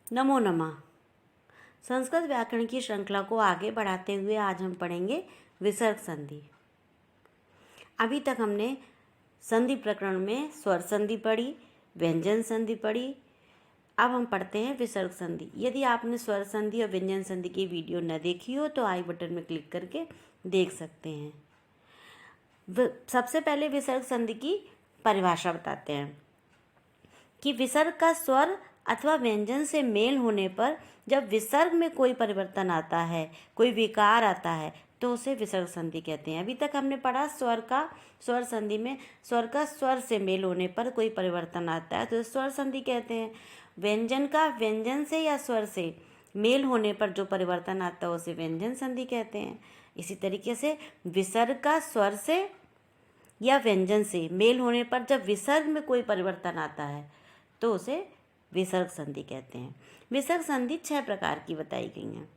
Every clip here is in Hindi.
नमो नमः। संस्कृत व्याकरण की श्रृंखला को आगे बढ़ाते हुए आज हम पढ़ेंगे विसर्ग संधि। अभी तक हमने संधि प्रकरण में स्वर संधि पढ़ी, व्यंजन संधि पढ़ी। अब हम पढ़ते हैं विसर्ग संधि। यदि आपने स्वर संधि और व्यंजन संधि की वीडियो न देखी हो तो आई बटन में क्लिक करके देख सकते हैं। सबसे पहले विसर्ग संधि की परिभाषा बताते हैं कि विसर्ग का स्वर अथवा व्यंजन से मेल होने पर जब विसर्ग में कोई परिवर्तन आता है, कोई विकार आता है, तो उसे विसर्ग संधि कहते हैं। अभी तक हमने पढ़ा स्वर संधि में स्वर का स्वर से मेल होने पर कोई परिवर्तन आता है तो स्वर संधि कहते हैं। व्यंजन का व्यंजन से या स्वर से मेल होने पर जो परिवर्तन आता है उसे व्यंजन संधि कहते हैं। इसी तरीके से विसर्ग का स्वर से या व्यंजन से मेल होने पर जब विसर्ग में कोई परिवर्तन आता है तो उसे विसर्ग संधि कहते हैं। विसर्ग संधि 6 प्रकार की बताई गई हैं।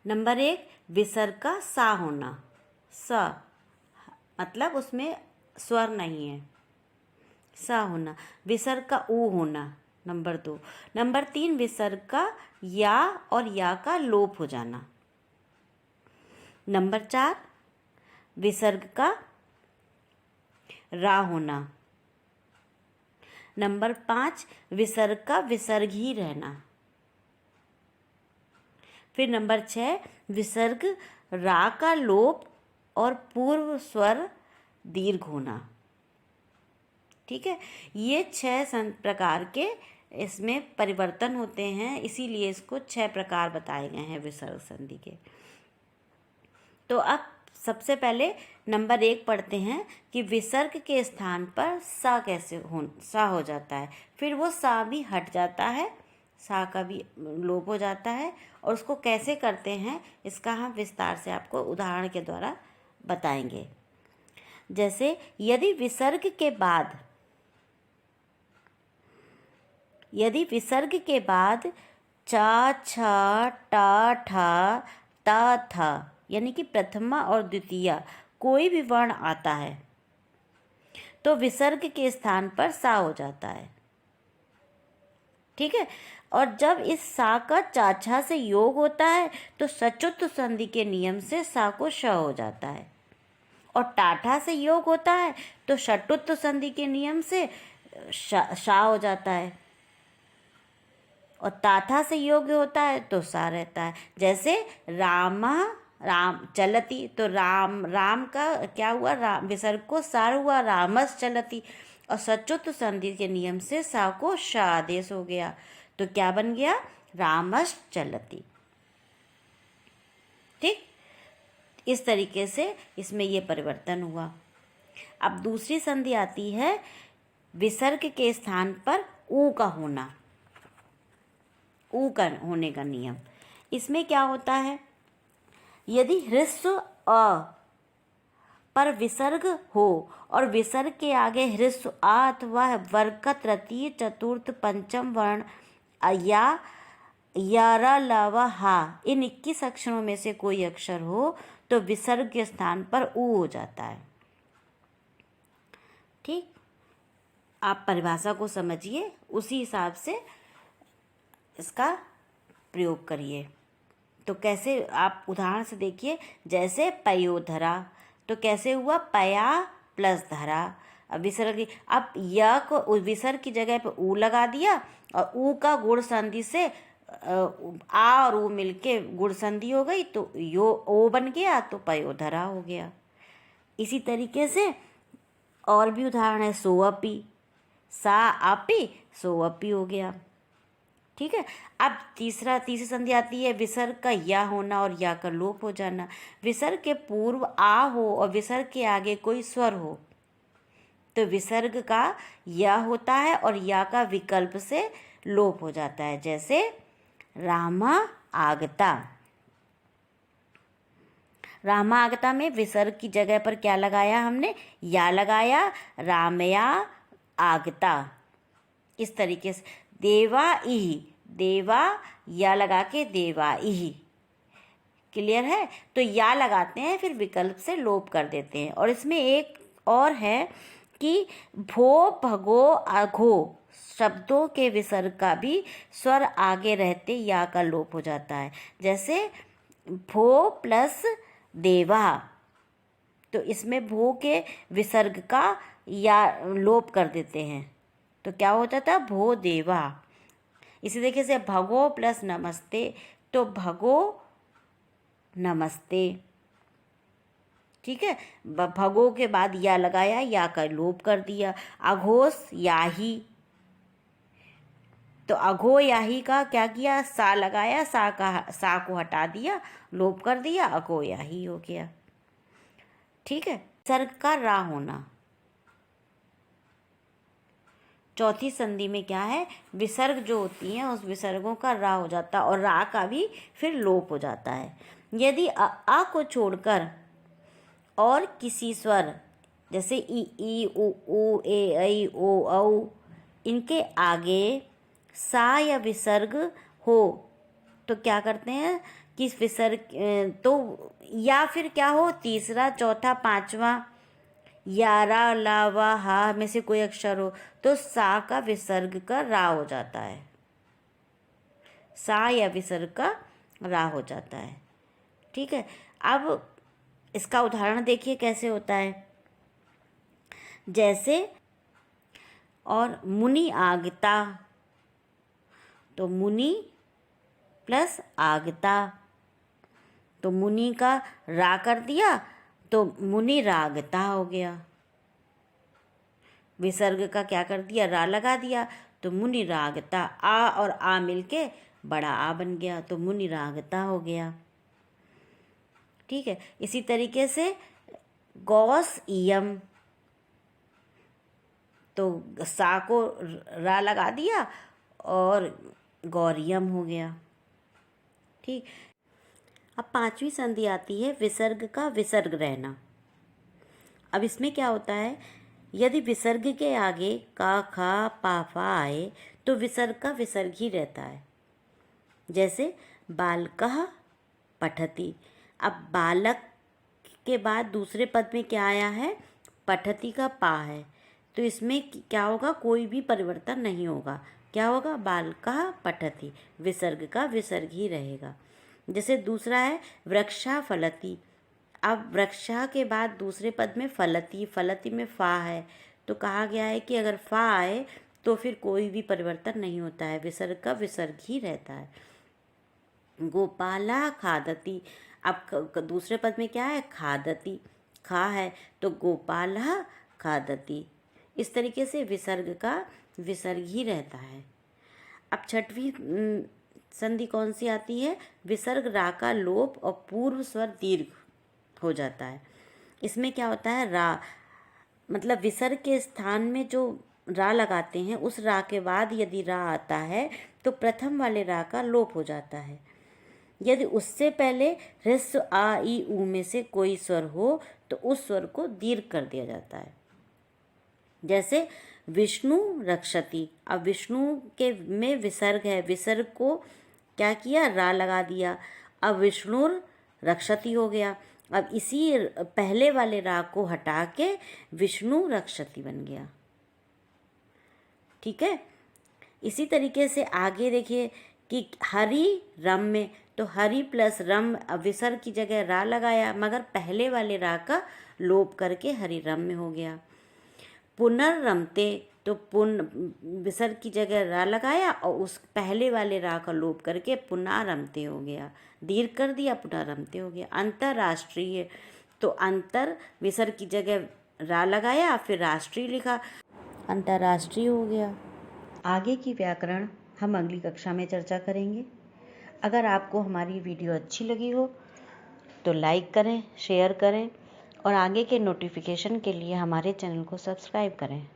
नंबर 1, विसर्ग का सा होना। सा मतलब उसमें स्वर नहीं है, सा होना। विसर्ग का ऊ होना। नंबर 2। नंबर 3, विसर्ग का या और या का लोप हो जाना। नंबर 4, विसर्ग का रा होना। नंबर 5, विसर्ग का विसर्ग ही रहना। फिर नंबर 6, विसर्ग रा का लोप और पूर्व स्वर दीर्घ होना। ठीक है, ये 6 प्रकार के इसमें परिवर्तन होते हैं, इसीलिए इसको 6 प्रकार बताए गए हैं विसर्ग संधि के। तो अब सबसे पहले नंबर 1 पढ़ते हैं कि विसर्ग के स्थान पर सा कैसे सा हो जाता है। फिर वो सा भी हट जाता है, सा का भी लोप हो जाता है, और उसको कैसे करते हैं इसका हम विस्तार से आपको उदाहरण के द्वारा बताएंगे। जैसे यदि विसर्ग के बाद चा छा टा ठा ता था यानी कि प्रथमा और द्वितीया कोई भी वर्ण आता है तो विसर्ग के स्थान पर सा हो जाता है। ठीक है, और जब इस सा का चाछा से योग होता है तो सचुत संधि के नियम से सा को श हो जाता है, और टाठा से योग होता है तो षटुत्व संधि के नियम से शा हो जाता है, और ताथा से योग होता है तो सा रहता है। जैसे राम चलती, तो राम का क्या हुआ, विसर्ग को सार हुआ, रामस चलती, और सचुत संधि के नियम से सा को श आदेश हो गया तो क्या बन गया, रामस चलती। ठीक, इस तरीके से इसमें ये परिवर्तन हुआ। अब दूसरी संधि आती है विसर्ग के स्थान पर ऊ का होना, ऊ का होने का नियम। इसमें क्या होता है, यदि ह्रस्व अ पर विसर्ग हो और विसर्ग के आगे ह्रस्व आ अथवा वर्ग तृतीय चतुर्थ पंचम वर्ण या र ल व हा इन 21 अक्षरों में से कोई अक्षर हो तो विसर्ग के स्थान पर ऊ हो जाता है। ठीक, आप परिभाषा को समझिए, उसी हिसाब से इसका प्रयोग करिए। तो कैसे, आप उदाहरण से देखिए। जैसे पयोधरा, तो कैसे हुआ, पया प्लस धरा। अब विसर्ग, अब य को विसर्ग की जगह पर ऊ लगा दिया और ऊ का गुण संधि से आ और ऊ मिलके गुण संधि हो गई तो यो ओ बन गया तो पयोधरा हो गया। इसी तरीके से और भी उदाहरण है, सोअपी, सा आपी सोअपी हो गया। ठीक है, अब तीसरी संधि आती है विसर्ग का या होना और या का लोप हो जाना। विसर्ग के पूर्व आ हो और विसर्ग के आगे कोई स्वर हो तो विसर्ग का या होता है और या का विकल्प से लोप हो जाता है। जैसे रामा आगता, रामा आगता में विसर्ग की जगह पर क्या लगाया हमने, या लगाया, रामया आगता। इस तरीके से देवा इही, देवा या लगा के देवा इही। क्लियर है, तो या लगाते हैं फिर विकल्प से लोप कर देते हैं। और इसमें एक और है कि भो भगो अघो शब्दों के विसर्ग का भी स्वर आगे रहते या का लोप हो जाता है। जैसे भो प्लस देवा, तो इसमें भो के विसर्ग का या लोप कर देते हैं, तो क्या हो जाता है भो देवा। इसी तरीके से भगो प्लस नमस्ते, तो भगो नमस्ते। ठीक है, भगो के बाद या लगाया, या का लोप कर दिया। अघोष याही, तो अघो याही का क्या किया, सा लगाया, सा को हटा दिया, लोप कर दिया, अघो याही हो गया। ठीक है, विसर्ग का रा होना। चौथी संधि में क्या है, विसर्ग जो होती हैं उस विसर्गों का रा हो जाता है और रा का भी फिर लोप हो जाता है। यदि आ को छोड़कर और किसी स्वर जैसे ई उ ए ऐ ओ औ इनके आगे सा या विसर्ग हो तो क्या करते हैं कि विसर्ग तो या फिर क्या हो, तीसरा चौथा पांचवा यारा लावा हा में से कोई अक्षर हो तो सा का विसर्ग का रा हो जाता है, सा या विसर्ग का रा हो जाता है। ठीक है, अब इसका उदाहरण देखिए कैसे होता है। जैसे और मुनि आगता, तो मुनि प्लस आगता, तो मुनि का रा कर दिया तो मुनि रागता हो गया। विसर्ग का क्या कर दिया, रा लगा दिया तो मुनि रागता, आ और आ मिलके बड़ा आ बन गया तो मुनि रागता हो गया। ठीक है, इसी तरीके से गौस इयम, तो सा को रा लगा दिया और गौरियम हो गया। ठीक, अब पांचवी संधि आती है विसर्ग का विसर्ग रहना। अब इसमें क्या होता है, यदि विसर्ग के आगे का खा पा फा आए तो विसर्ग का विसर्ग ही रहता है। जैसे बालकः पठति, अब बालक के बाद दूसरे पद में क्या आया है, पठति का पा है, तो इसमें क्या होगा, कोई भी परिवर्तन नहीं होगा। क्या होगा, बालकः पठति, विसर्ग का विसर्ग ही रहेगा। जैसे दूसरा है वृक्षा फलति, अब वृक्षा के बाद दूसरे पद में फलति, फलति में फा है, तो कहा गया है कि अगर फा आए तो फिर कोई भी परिवर्तन नहीं होता है, विसर्ग का विसर्ग ही रहता है। गोपाला खादति, अब दूसरे पद में क्या है, खादति, खा है तो गोपाला खादति। इस तरीके से विसर्ग का विसर्ग ही रहता है। अब छठवीं संधि कौन सी आती है, विसर्ग रा का लोप और पूर्व स्वर दीर्घ हो जाता है। इसमें क्या होता है, रा मतलब विसर्ग के स्थान में जो रा लगाते हैं उस रा के बाद यदि रा आता है तो प्रथम वाले रा का लोप हो जाता है। यदि उससे पहले ह्रस्व आ ई ऊ में से कोई स्वर हो तो उस स्वर को दीर्घ कर दिया जाता है। जैसे विष्णु रक्षति, अब विष्णु के में विसर्ग है, विसर्ग को क्या किया, रा लगा दिया, अब विष्णुर रक्षति हो गया। अब इसी पहले वाले रा को हटा के विष्णु रक्षति बन गया। ठीक है, इसी तरीके से आगे देखिए कि हरि रम में, तो हरि प्लस रम, विसर्ग की जगह रा लगाया मगर पहले वाले रा का लोप करके हरि रम में हो गया। पुनर्रमते, तो विसर्ग की जगह रा लगाया और उस पहले वाले रा का लोप करके पुनर्रमते हो गया, दीर्घ कर दिया, पुनर्रमते हो गया। अंतर्राष्ट्रीय, तो अंतर विसर्ग की जगह रा लगाया फिर राष्ट्रीय लिखा, अंतर्राष्ट्रीय हो गया। आगे की व्याकरण हम अगली कक्षा में चर्चा करेंगे। अगर आपको हमारी वीडियो अच्छी लगी हो तो लाइक करें, शेयर करें और आगे के नोटिफिकेशन के लिए हमारे चैनल को सब्सक्राइब करें।